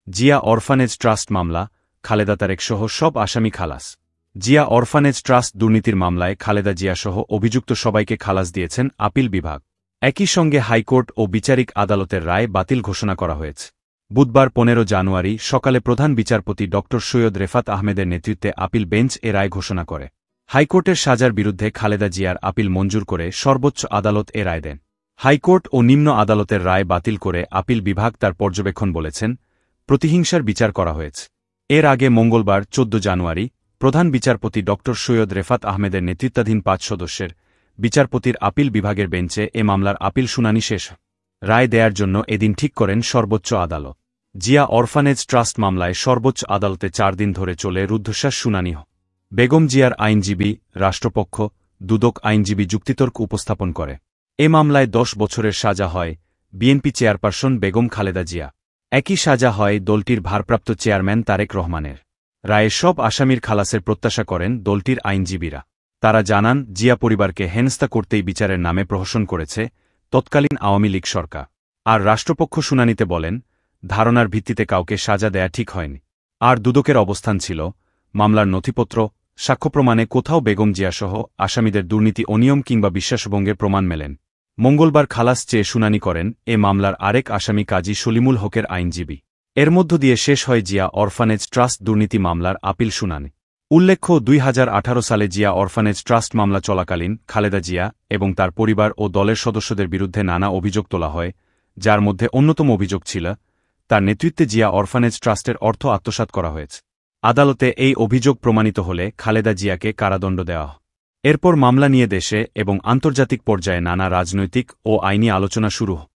Zia orphanage trust মামলা, খালেদা তারেকসহ সব আসামি খালাস। জিয়া অরফানেজ ট্রাস্ট দুর্নীতির মামলায় খালেদা জিয়াসহ অভিযুক্ত সবাইকে খালাস দিয়েছেন আপিল বিভাগ। একই সঙ্গে হাইকোর্ট ও বিচারিক আদালতের রায় বাতিল ঘোষণা করা হয়েছে। বুধবার 15 জানুয়ারি সকালে প্রধান বিচারপতি ড সৈয়দ রেফাত আহমেদের নেতৃত্বে আপিল বেঞ্চ এ রায় ঘোষণা করে। হাইকোর্টের সাজার বিরুদ্ধে খালেদা জিয়ার আপিল মঞ্জুর করে সর্বোচ্চ আদালত এ রায় দেন। হাইকোর্ট ও নিম্ন আদালতের রায় বাতিল করে আপিল বিভাগ তার পর্যবেক্ষণ বলেছেন, প্রতিহিংসার বিচার করা হয়েছে। এর আগে মঙ্গলবার 14 জানুয়ারি প্রধান বিচারপতি ড সৈয়দ রেফাত আহমেদের নেতৃত্বাধীন 5 সদস্যের বিচারপতির আপিল বিভাগের বেঞ্চে এ মামলার আপিল শুনানি শেষ। রায় দেয়ার জন্য এদিন ঠিক করেন সর্বোচ্চ আদালত। জিয়া অরফানেজ ট্রাস্ট মামলায় সর্বোচ্চ আদালতে 4 দিন ধরে চলে রুদ্ধশ্বাস শুনানি। বেগম জিয়ার আইনজীবী, রাষ্ট্রপক্ষ, দুদক আইনজীবী যুক্তিতর্ক উপস্থাপন করে। এ মামলায় 10 বছরের সাজা হয় বিএনপি চেয়ারপারসন বেগম খালেদা জিয়া। একই সাজা হয় দলটির ভারপ্রাপ্ত চেয়ারম্যান তারেক রহমানের। রায়ে সব আসামির খালাসের প্রত্যাশা করেন দলটির আইনজীবীরা। তারা জানান, জিয়া পরিবারকে হেনস্থা করতেই বিচারের নামে প্রহসন করেছে তৎকালীন আওয়ামী লীগ সরকার। আর রাষ্ট্রপক্ষ শুনানিতে বলেন, ধারণার ভিত্তিতে কাউকে সাজা দেয়া ঠিক হয়নি। আর দুদকের অবস্থান ছিল, মামলার নথিপত্র, সাক্ষ্যপ্রমাণে কোথাও বেগম জিয়াসহ আসামিদের দুর্নীতি, অনিয়ম কিংবা বিশ্বাসভঙ্গের প্রমাণ মেলেন। মঙ্গলবার খালাস চেয়ে শুনানি করেন এ মামলার আরেক আসামি কাজী সলিমুল হকের আইনজীবী। এর মধ্য দিয়ে শেষ হয় জিয়া অরফানেজ ট্রাস্ট দুর্নীতি মামলার আপিল শুনানি। উল্লেখ্য, 2018 সালে জিয়া অরফানেজ ট্রাস্ট মামলা চলাকালীন খালেদা জিয়া এবং তার পরিবার ও দলের সদস্যদের বিরুদ্ধে নানা অভিযোগ তোলা হয়, যার মধ্যে অন্যতম অভিযোগ ছিল তার নেতৃত্বে জিয়া অরফানেজ ট্রাস্টের অর্থ আত্মসাৎ করা হয়েছে। আদালতে এই অভিযোগ প্রমাণিত হলে খালেদা জিয়াকে কারাদণ্ড দেওয়া হয়। এরপর মামলা নিয়ে দেশে এবং আন্তর্জাতিক পর্যায়ে নানা রাজনৈতিক ও আইনি আলোচনা শুরু হয়।